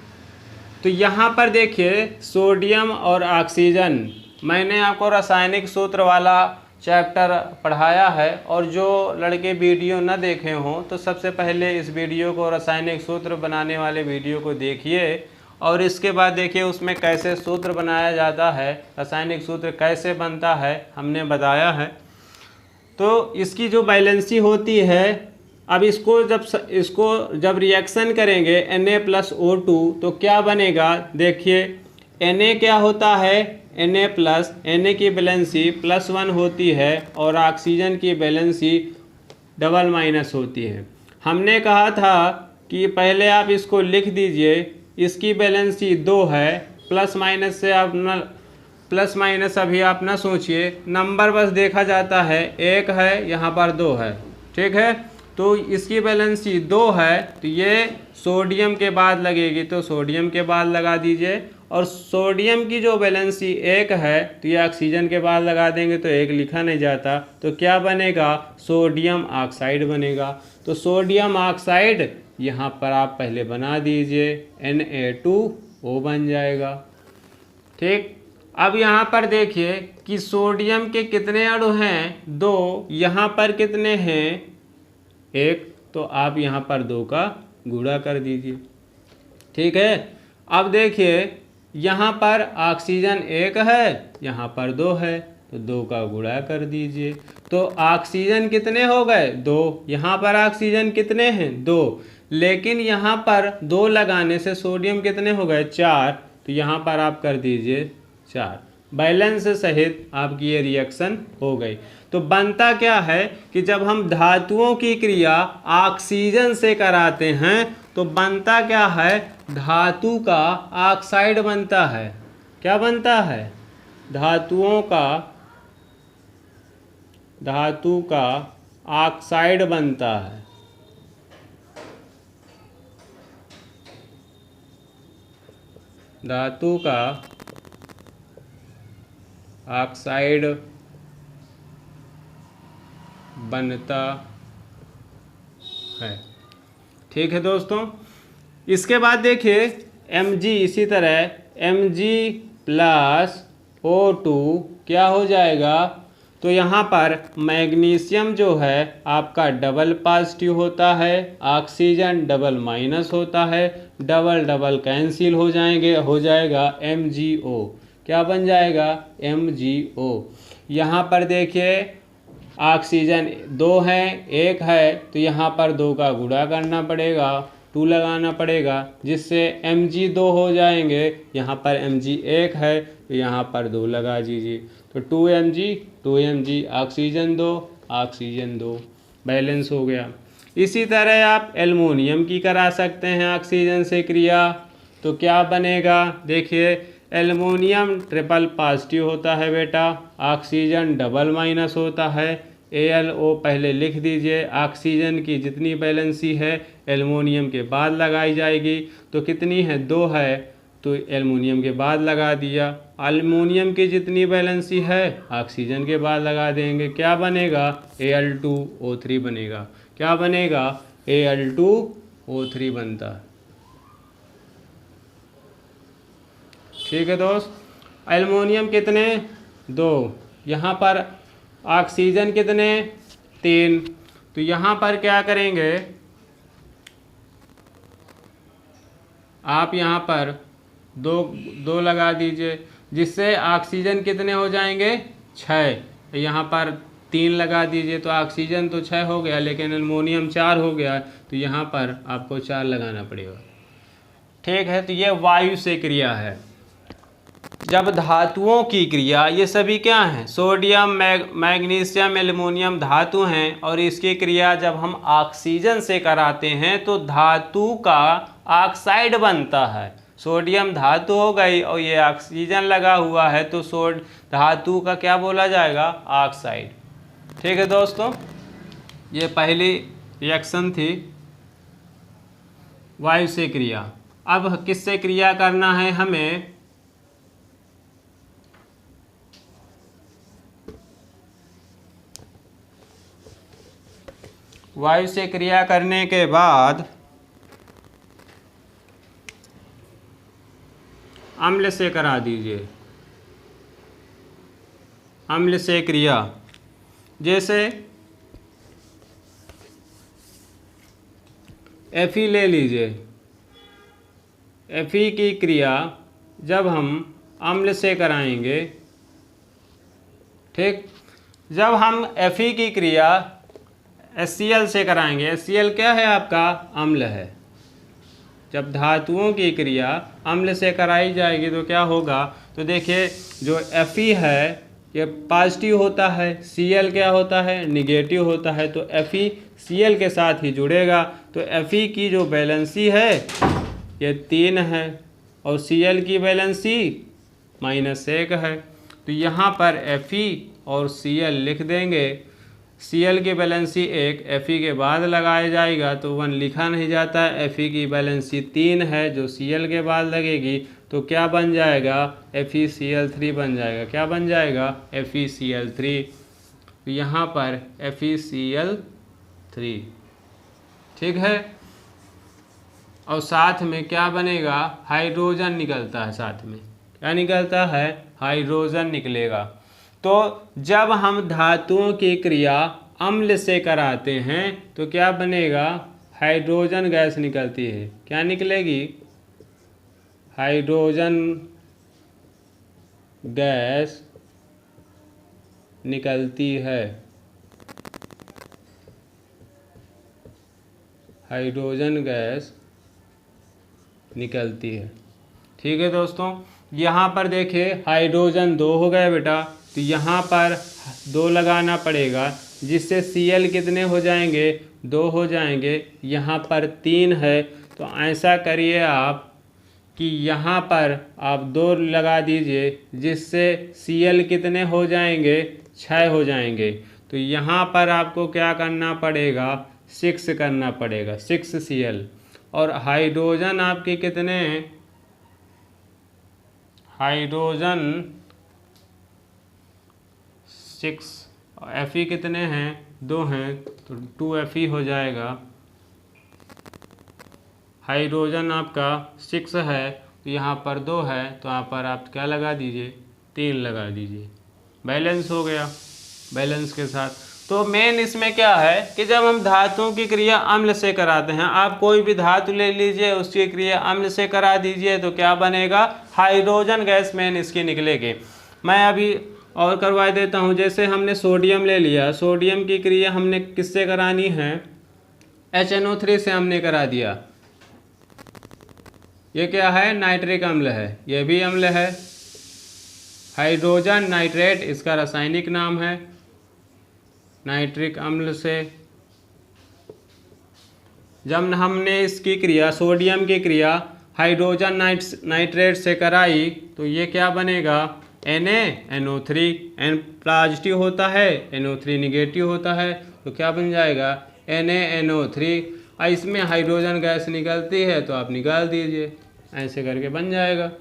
Speaker 1: तो यहाँ पर देखिए सोडियम और ऑक्सीजन, मैंने आपको रासायनिक सूत्र वाला चैप्टर पढ़ाया है, और जो लड़के वीडियो न देखे हों तो सबसे पहले इस वीडियो को, रासायनिक सूत्र बनाने वाले वीडियो को देखिए, और इसके बाद देखिए उसमें कैसे सूत्र बनाया जाता है, रासायनिक सूत्र कैसे बनता है हमने बताया है। तो इसकी जो बैलेंसी होती है, अब इसको जब रिएक्शन करेंगे Na+O2 तो क्या बनेगा? देखिए Na क्या होता है? Na की बैलेंसी +1 होती है और ऑक्सीजन की बैलेंसी -- होती है। हमने कहा था कि पहले आप इसको लिख दीजिए, इसकी बैलेंसी 2 है, प्लस माइनस से आप न प्लस माइनस अभी आप ना सोचिए, नंबर बस देखा जाता है, 1 है यहाँ पर 2 है। ठीक है। तो इसकी वैलेंसी 2 है, तो ये सोडियम के बाद लगेगी, तो सोडियम के बाद लगा दीजिए। और सोडियम की जो वैलेंसी 1 है, तो ये ऑक्सीजन के बाद लगा देंगे, तो 1 लिखा नहीं जाता, तो क्या बनेगा, सोडियम ऑक्साइड बनेगा। तो सोडियम ऑक्साइड यहाँ पर आप पहले बना दीजिए, Na2O बन जाएगा। ठीक, अब यहाँ पर देखिए कि सोडियम के कितने अणु हैं, 2, यहाँ पर कितने हैं, 1, तो आप यहाँ पर 2 का गुणा कर दीजिए। ठीक है, अब देखिए यहाँ पर ऑक्सीजन 1 है, यहाँ पर 2 है, तो 2 का गुणा कर दीजिए। तो ऑक्सीजन कितने हो गए, 2, यहाँ पर ऑक्सीजन कितने हैं, 2, लेकिन यहाँ पर 2 लगाने से सोडियम कितने हो गए, 4, तो यहाँ पर आप कर दीजिए 4। बैलेंस सहित आपकी ये रिएक्शन हो गई। तो बनता क्या है कि जब हम धातुओं की क्रिया ऑक्सीजन से कराते हैं तो बनता क्या है, धातु का ऑक्साइड बनता है। क्या बनता है, धातु का ऑक्साइड बनता है। धातु का ऑक्साइड बनता है। ठीक है दोस्तों, इसके बाद देखिए Mg, इसी तरह Mg+O2 क्या हो जाएगा, तो यहाँ पर मैग्नीशियम जो है आपका डबल पॉजिटिव होता है, ऑक्सीजन डबल माइनस होता है, डबल डबल कैंसिल हो जाएंगे, हो जाएगा MgO। क्या बन जाएगा, MgO। यहाँ पर देखिए ऑक्सीजन 2 है, 1 है, तो यहाँ पर 2 का गुणा करना पड़ेगा, 2 लगाना पड़ेगा, जिससे Mg2 हो जाएंगे। यहाँ पर Mg1 है, तो यहाँ पर 2 लगा दीजिए, तो 2Mg ऑक्सीजन 2 बैलेंस हो गया। इसी तरह आप एल्युमिनियम की करा सकते हैं ऑक्सीजन से क्रिया, तो क्या बनेगा, देखिए एल्युमिनियम ट्रिपल पॉजिटिव होता है बेटा, ऑक्सीजन डबल माइनस होता है, AlO पहले लिख दीजिए। ऑक्सीजन की जितनी बैलेंसी है एल्युमिनियम के बाद लगाई जाएगी, तो कितनी है, 2 है, तो एल्युमिनियम के बाद लगा दिया। एल्युमिनियम की जितनी बैलेंसी है ऑक्सीजन के बाद लगा देंगे, क्या बनेगा, Al2O3 बनेगा। क्या बनेगा, Al2O3 बनता है। ठीक है दोस्त, एल्युमिनियम कितने, 2, यहाँ पर ऑक्सीजन कितने, 3, तो यहाँ पर क्या करेंगे, आप यहाँ पर 2 लगा दीजिए, जिससे ऑक्सीजन कितने हो जाएंगे, 6, यहाँ पर 3 लगा दीजिए, तो ऑक्सीजन तो 6 हो गया, लेकिन एल्युमिनियम 4 हो गया, तो यहाँ पर आपको 4 लगाना पड़ेगा। ठीक है, तो ये वायु से क्रिया है। जब धातुओं की क्रिया, ये सभी क्या हैं, सोडियम, मैग्नीशियम, एल्युमिनियम धातु हैं, और इसकी क्रिया जब हम ऑक्सीजन से कराते हैं तो धातु का ऑक्साइड बनता है। सोडियम धातु हो गई और ये ऑक्सीजन लगा हुआ है, तो धातु का क्या बोला जाएगा, ऑक्साइड। ठीक है दोस्तों, ये पहली रिएक्शन थी वायु से क्रिया। अब किससे क्रिया करना है हमें, वायु से क्रिया करने के बाद अम्ल से करा दीजिए। अम्ल से क्रिया, जैसे Fe ले लीजिए। Fe की क्रिया जब हम अम्ल से कराएंगे, ठीक, जब हम Fe की क्रिया HCl से कराएंगे, HCl क्या है आपका, अम्ल है। जब धातुओं की क्रिया अम्ल से कराई जाएगी तो क्या होगा, तो देखिए जो Fe है ये पॉजिटिव होता है, Cl क्या होता है, निगेटिव होता है, तो Fe Cl के साथ ही जुड़ेगा। तो Fe की जो बैलेंसी है ये 3 है और Cl की बैलेंसी -1 है, तो यहाँ पर Fe और Cl लिख देंगे। Cl की वैलेंसी 1 Fe के बाद लगाया जाएगा तो 1 लिखा नहीं जाता है। Fe की वैलेंसी 3 है जो Cl के बाद लगेगी तो क्या बन जाएगा, FeCl3 बन जाएगा। क्या बन जाएगा, FeCl3। तो यहाँ पर FeCl3, ठीक है। और साथ में क्या बनेगा, हाइड्रोजन निकलता है। साथ में क्या निकलता है, हाइड्रोजन निकलेगा। तो जब हम धातुओं की क्रिया अम्ल से कराते हैं तो क्या बनेगा, हाइड्रोजन गैस निकलती है। क्या निकलेगी, हाइड्रोजन गैस निकलती है। हाइड्रोजन गैस निकलती है, ठीक है दोस्तों। यहाँ पर देखिए हाइड्रोजन 2 हो गए बेटा, तो यहाँ पर 2 लगाना पड़ेगा जिससे Cl कितने हो जाएंगे, 2 हो जाएंगे। यहाँ पर 3 है तो ऐसा करिए आप कि यहाँ पर आप 2 लगा दीजिए जिससे Cl कितने हो जाएंगे, 6 हो जाएंगे। तो यहाँ पर आपको क्या करना पड़ेगा, 6 करना पड़ेगा, 6 Cl। और हाइड्रोजन आपके कितने हैं, हाइड्रोजन 6, Fe कितने हैं, 2 हैं तो 2 Fe हो जाएगा। हाइड्रोजन आपका 6 है तो यहाँ पर 2 है तो यहाँ पर आप क्या लगा दीजिए, 3 लगा दीजिए। बैलेंस हो गया, बैलेंस के साथ। तो मेन इसमें क्या है कि जब हम धातुओं की क्रिया अम्ल से कराते हैं, आप कोई भी धातु ले लीजिए उसकी क्रिया अम्ल से करा दीजिए तो क्या बनेगा, हाइड्रोजन गैस मेन इसकी निकलेगी। मैं अभी और करवा देता हूँ। जैसे हमने सोडियम ले लिया, सोडियम की क्रिया हमने किससे करानी है, HNO3 से हमने करा दिया। ये क्या है, नाइट्रिक अम्ल है, ये भी अम्ल है। हाइड्रोजन नाइट्रेट इसका रासायनिक नाम है, नाइट्रिक अम्ल से जब हमने इसकी क्रिया, सोडियम की क्रिया हाइड्रोजन नाइट्रेट से कराई तो ये क्या बनेगा, NaNO3। N पॉजिटिव होता है, NO3 निगेटिव होता है तो क्या बन जाएगा, NaNO3। इसमें हाइड्रोजन गैस निकलती है तो आप निकाल दीजिए, ऐसे करके बन जाएगा।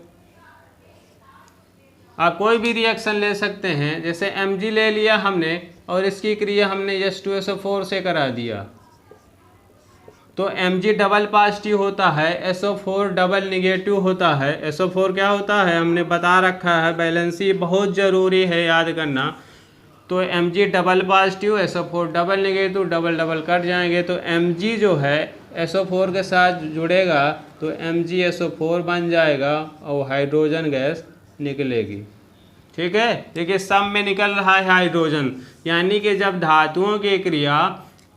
Speaker 1: आप कोई भी रिएक्शन ले सकते हैं, जैसे Mg ले लिया हमने और इसकी क्रिया हमने H2SO4 से करा दिया तो Mg डबल पॉजिटिव होता है, SO4 डबल निगेटिव होता है। SO4 क्या होता है हमने बता रखा है, बैलेंसी बहुत ज़रूरी है याद करना। तो Mg double positive, SO4 double negative, double double cut जाएंगे तो Mg जो है SO4 के साथ जुड़ेगा तो MgSO4 बन जाएगा और हाइड्रोजन गैस निकलेगी, ठीक है। देखिए सब में निकल रहा है हाइड्रोजन, यानी कि जब धातुओं की क्रिया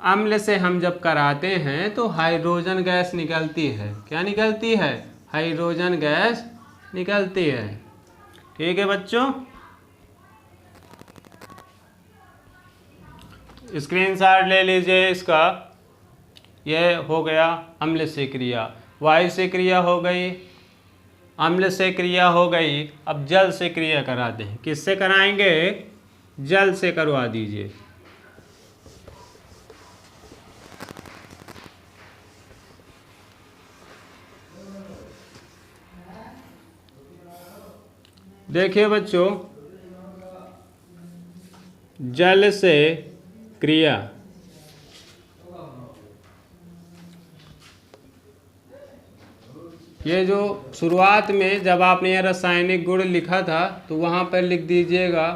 Speaker 1: अम्ल से हम जब कराते हैं तो हाइड्रोजन गैस निकलती है। क्या निकलती है, हाइड्रोजन गैस निकलती है, ठीक है बच्चों। स्क्रीनशॉट ले लीजिए इसका। यह हो गया अम्ल से क्रिया, वायु से क्रिया हो गई, अम्ल से क्रिया हो गई। अब जल से क्रिया कराते हैं। किससे कराएंगे, जल से करवा दीजिए। देखिए बच्चों, जल से क्रिया, ये जो शुरुआत में जब आपने यह रासायनिक गुण लिखा था तो वहाँ पर लिख दीजिएगा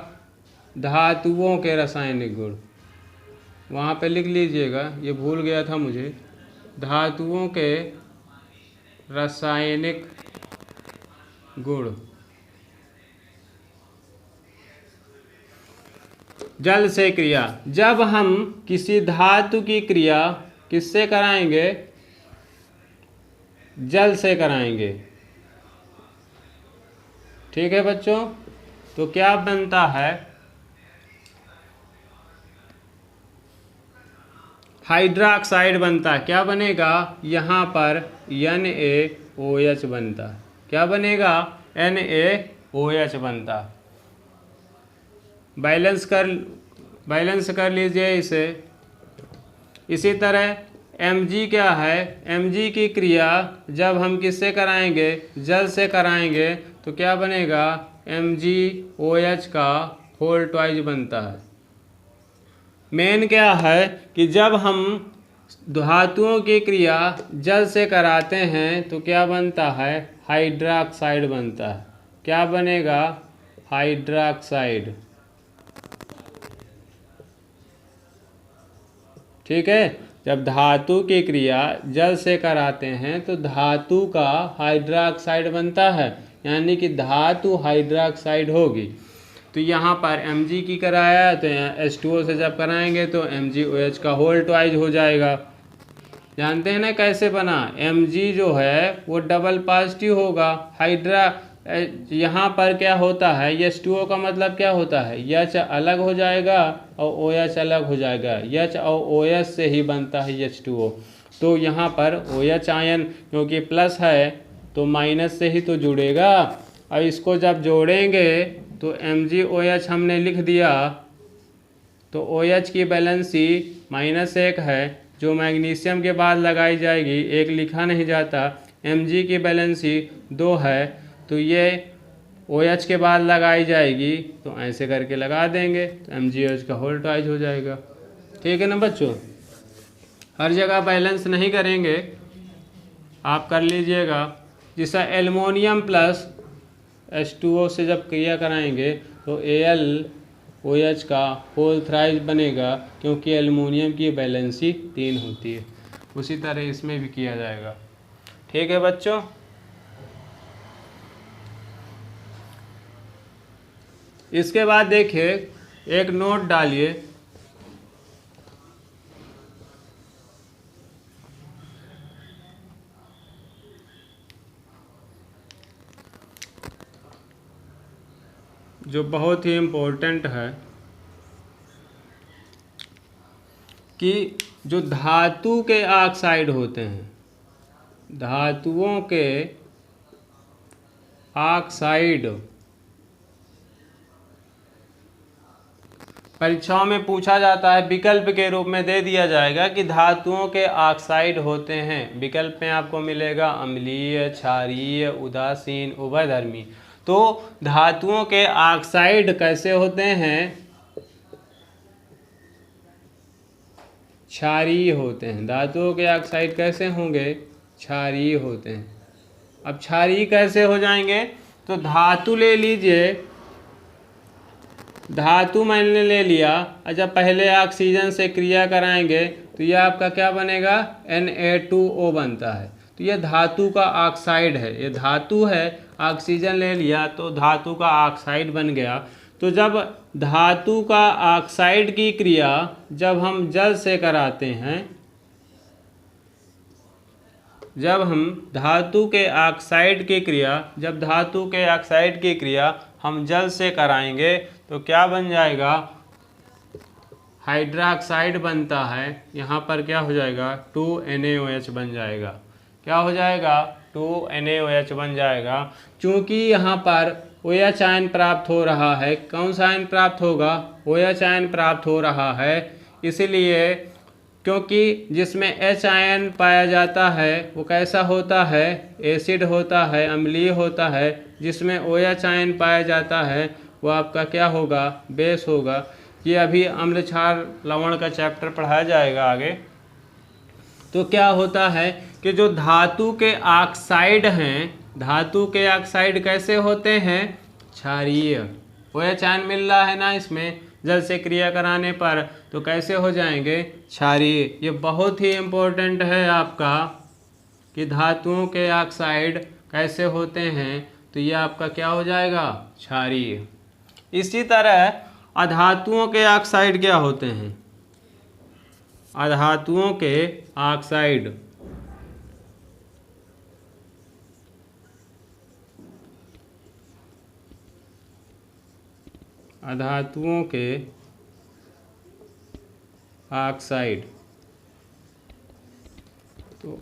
Speaker 1: धातुओं के रासायनिक गुण, वहाँ पर लिख लीजिएगा, ये भूल गया था मुझे। धातुओं के रासायनिक गुण जल से क्रिया। जब हम किसी धातु की क्रिया किससे कराएंगे, जल से कराएंगे, ठीक है बच्चों। तो क्या बनता है, हाइड्रोक्साइड बनता है। क्या बनेगा, यहाँ पर NaOH बनता है। क्या बनेगा, NaOH बनता। बैलेंस कर बैलेंस कर लीजिए इसे। इसी तरह Mg क्या है, Mg की क्रिया जब हम किससे कराएंगे, जल से कराएंगे, तो क्या बनेगा, MgOH का होल ट्वाइस बनता है। मेन क्या है कि जब हम धातुओं की क्रिया जल से कराते हैं तो क्या बनता है, हाइड्रोक्साइड बनता है। क्या बनेगा, हाइड्रोक्साइड। ठीक है, जब धातु की क्रिया जल से कराते हैं तो धातु का हाइड्रोक्साइड बनता है, यानी कि धातु हाइड्रोक्साइड होगी। तो यहाँ पर Mg की कराया तो यहाँ H2O से जब कराएंगे तो MgOH का होल ट्वाइस हो जाएगा। जानते हैं ना कैसे बना, Mg जो है वो डबल पॉजिटिव होगा, यहाँ पर क्या होता है, H2O का मतलब क्या होता है, H अलग हो जाएगा और OH अलग हो जाएगा, H और OH से ही बनता है H2O। तो यहाँ पर OH आयन क्योंकि प्लस है तो माइनस से ही तो जुड़ेगा, और इसको जब जोड़ेंगे तो MgOH हमने लिख दिया, तो OH की बैलेंसी -1 है जो मैग्नीशियम के बाद लगाई जाएगी, एक लिखा नहीं जाता। Mg की बैलेंसी 2 है तो ये OH के बाद लगाई जाएगी, तो ऐसे करके लगा देंगे तो MgOH का होल ट्वाइस हो जाएगा। ठीक है ना बच्चों, हर जगह बैलेंस नहीं करेंगे, आप कर लीजिएगा। जैसा एल्युमिनियम प्लस H2O से जब क्रिया कराएंगे तो AlOH का होल थ्राइस बनेगा, क्योंकि एल्युमिनियम की बैलेंसी 3 होती है। उसी तरह इसमें भी किया जाएगा। ठीक है बच्चों, इसके बाद देखिए एक नोट डालिए, जो बहुत ही इम्पोर्टेंट है कि जो धातु के ऑक्साइड होते हैं, धातुओं के ऑक्साइड परीक्षाओं में पूछा जाता है, विकल्प के रूप में दे दिया जाएगा कि धातुओं के ऑक्साइड होते हैं। विकल्प में आपको मिलेगा अम्लीय, क्षारीय, उदासीन, उभयधर्मी। तो धातुओं के ऑक्साइड कैसे होते हैं, क्षारीय होते हैं। धातुओं के ऑक्साइड कैसे होंगे, क्षारीय होते हैं। अब क्षारीय कैसे हो जाएंगे, तो धातु ले लीजिए, धातु मैंने ले लिया, और जब पहले ऑक्सीजन से क्रिया कराएंगे तो यह आपका क्या बनेगा, Na2O बनता है। तो यह धातु का ऑक्साइड है, ये धातु है, ऑक्सीजन ले लिया तो धातु का ऑक्साइड बन गया। तो जब धातु का ऑक्साइड की क्रिया जब हम जल से कराते हैं, जब हम धातु के ऑक्साइड की क्रिया, जब धातु के ऑक्साइड की क्रिया हम जल से कराएंगे तो क्या बन जाएगा, हाइड्रोक्साइड बनता है। यहाँ पर क्या हो जाएगा, 2NaOH बन जाएगा। क्या हो जाएगा, 2NaOH बन जाएगा। क्योंकि यहाँ पर OH आयन प्राप्त हो रहा है, कौन सा आयन प्राप्त होगा, OH आयन प्राप्त हो रहा है। इसलिए क्योंकि जिसमें H आयन पाया जाता है वो कैसा होता है, एसिड होता है, अम्लीय होता है। जिसमें OH आयन पाया जाता है वो आपका क्या होगा, बेस होगा। ये अभी अम्ल क्षार लवण का चैप्टर पढ़ाया जाएगा आगे। तो क्या होता है कि जो धातु के ऑक्साइड हैं, धातु के ऑक्साइड कैसे होते हैं, क्षारीय। OH आयन मिल रहा है ना इसमें जल से क्रिया कराने पर, तो कैसे हो जाएंगे, क्षारीय। ये बहुत ही इम्पोर्टेंट है आपका कि धातुओं के ऑक्साइड कैसे होते हैं, तो ये आपका क्या हो जाएगा, क्षारीय। इसी तरह अधातुओं के ऑक्साइड क्या होते हैं, अधातुओं के ऑक्साइड, अधातुओं के ऑक्साइड। तो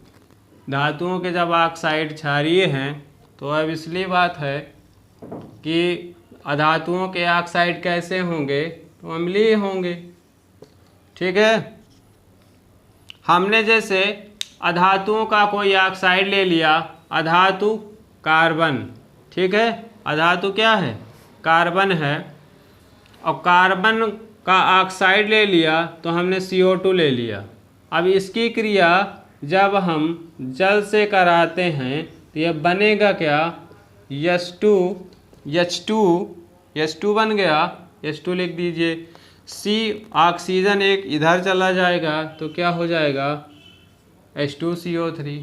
Speaker 1: धातुओं के जब ऑक्साइड क्षारीय हैं तो अब इसलिए बात है कि अधातुओं के ऑक्साइड कैसे होंगे, तो अम्लीय होंगे। ठीक है। हमने जैसे अधातुओं का कोई ऑक्साइड ले लिया, अधातु कार्बन, ठीक है, अधातु क्या है, कार्बन है, और कार्बन का ऑक्साइड ले लिया तो हमने CO2 ले लिया। अब इसकी क्रिया जब हम जल से कराते हैं तो यह बनेगा क्या, H2 बन गया, H2 लिख दीजिए। C ऑक्सीजन एक इधर चला जाएगा तो क्या हो जाएगा, H2CO3,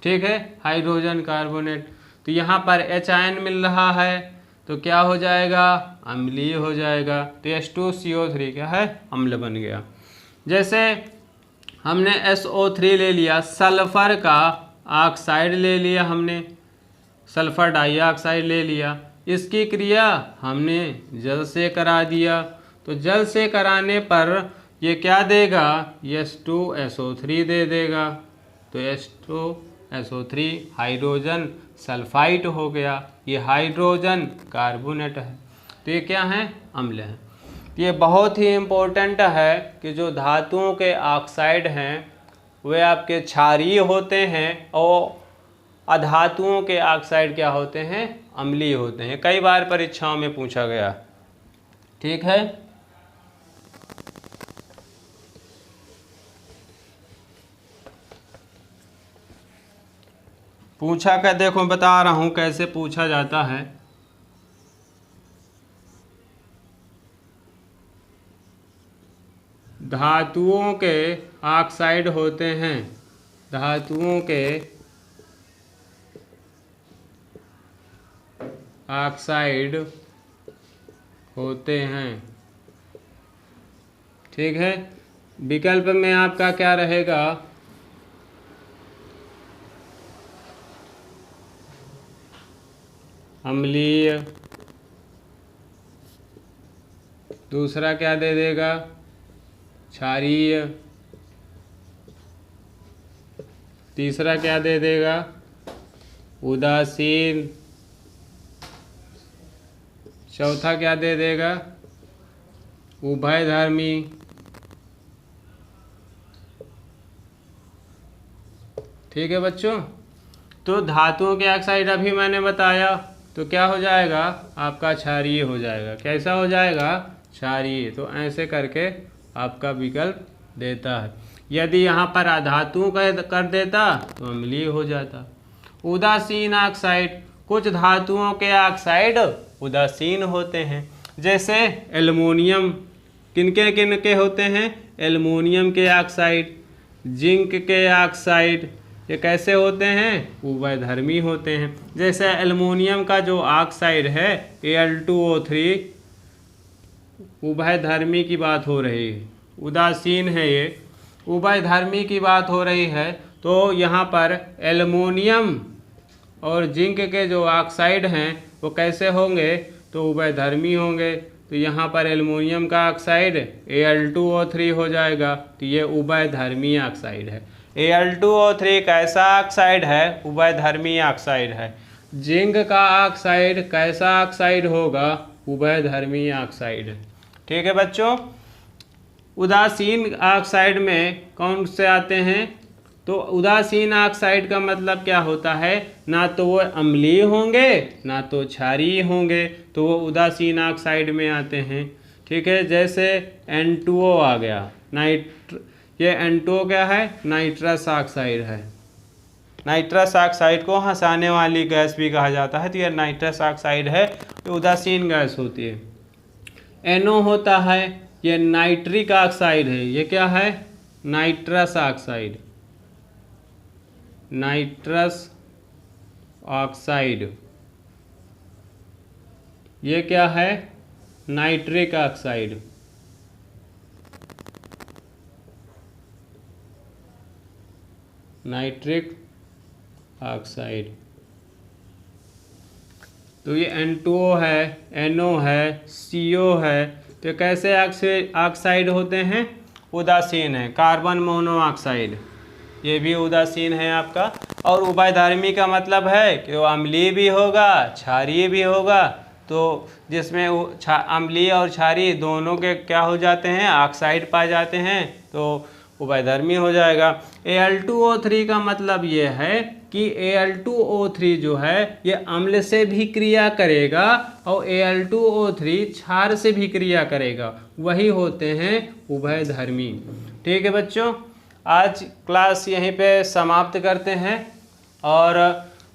Speaker 1: ठीक है, हाइड्रोजन कार्बोनेट। तो यहाँ पर H आयन मिल रहा है तो क्या हो जाएगा, अम्लीय हो जाएगा। तो H2CO3 क्या है, अम्ल बन गया। जैसे हमने SO3 ले लिया, सल्फर का ऑक्साइड ले लिया हमने, सल्फर डाइऑक्साइड ले लिया, इसकी क्रिया हमने जल से करा दिया। तो जल से कराने पर ये क्या देगा, H2SO3 दे देगा। तो H2SO3 हाइड्रोजन सल्फाइड हो गया, ये हाइड्रोजन कार्बोनेट है। तो ये क्या है, अम्ल है। तो ये बहुत ही इम्पोर्टेंट है कि जो धातुओं के ऑक्साइड हैं वे आपके क्षारीय होते हैं और अधातुओं के ऑक्साइड क्या होते हैं, अम्लीय होते हैं। कई बार परीक्षाओं में पूछा गया, ठीक है। पूछा क्या, देखो बता रहा हूं कैसे पूछा जाता है। धातुओं के ऑक्साइड होते हैं, धातुओं के ऑक्साइड होते हैं, ठीक है। विकल्प में आपका क्या रहेगा, अम्लीय, दूसरा क्या दे देगा, क्षारीय, तीसरा क्या दे देगा, उदासीन, चौथा क्या दे देगा, उभयधर्मी, ठीक है बच्चों। तो धातुओं के ऑक्साइड अभी मैंने बताया, तो क्या हो जाएगा, आपका क्षारीय हो जाएगा। कैसा हो जाएगा, क्षारीय। तो ऐसे करके आपका विकल्प देता है। यदि यहाँ पर अधातुओं का कर देता तो अम्लीय हो जाता। उदासीन ऑक्साइड, कुछ धातुओं के ऑक्साइड उदासीन होते हैं, जैसे एल्युमिनियम, किनके किनके होते हैं, एल्युमिनियम के ऑक्साइड, जिंक के ऑक्साइड, ये कैसे होते हैं, उभयधर्मी होते हैं। जैसे एल्युमिनियम का जो ऑक्साइड है Al2O3 उभयधर्मी की बात हो रही है, उदासीन है ये, उभयधर्मी की बात हो रही है। तो यहाँ पर एल्युमिनियम और जिंक के जो ऑक्साइड हैं वो कैसे होंगे, तो उभयधर्मी होंगे। तो यहाँ पर एल्युमिनियम का ऑक्साइड Al2O3 हो जाएगा, तो ये उभयधर्मी ऑक्साइड है। Al2O3 कैसा ऑक्साइड है, उभयधर्मी ऑक्साइड है। जिंक का ऑक्साइड कैसा ऑक्साइड होगा, उभयधर्मी ऑक्साइड है, ठीक है बच्चों। उदासीन ऑक्साइड में कौन से आते हैं, तो उदासीन ऑक्साइड का मतलब क्या होता है, ना तो वो अम्लीय होंगे ना तो क्षारीय होंगे, तो वो उदासीन ऑक्साइड में आते हैं, ठीक है। जैसे N2O आ गया, ये N2O क्या है, नाइट्रस ऑक्साइड है। नाइट्रस ऑक्साइड को हंसाने वाली गैस भी कहा जाता है, तो यह नाइट्रस ऑक्साइड है, ये उदासीन गैस होती है। NO होता है, ये नाइट्रिक ऑक्साइड है, ये क्या है, नाइट्रस ऑक्साइड, नाइट्रस ऑक्साइड, ये क्या है, नाइट्रिक ऑक्साइड, नाइट्रिक ऑक्साइड। तो ये N2O है, NO है, CO है, तो कैसे ऑक्साइड होते हैं, उदासीन है। कार्बन मोनोऑक्साइड, ये भी उदासीन है आपका। और उभयधर्मी का मतलब है कि वो अम्लीय भी होगा क्षारीय भी होगा, तो जिसमें अम्लीय और क्षारीय दोनों के क्या हो जाते हैं, ऑक्साइड पाए जाते हैं, तो उभयधर्मी हो जाएगा। Al2O3 का मतलब ये है कि Al2O3 जो है ये अम्ल से भी क्रिया करेगा और Al2O3 क्षार से भी क्रिया करेगा, वही होते हैं उभयधर्मी। ठीक है बच्चों, आज क्लास यहीं पे समाप्त करते हैं और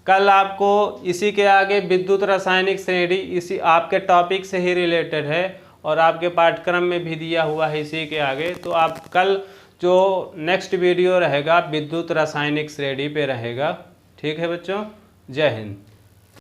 Speaker 1: कल आपको इसी के आगे विद्युत रासायनिक श्रेणी इसी आपके टॉपिक से ही रिलेटेड है और आपके पाठ्यक्रम में भी दिया हुआ है इसी के आगे। तो आप कल जो नेक्स्ट वीडियो रहेगा विद्युत रासायनिक श्रेणी पे रहेगा। ठीक है बच्चों, जय हिंद।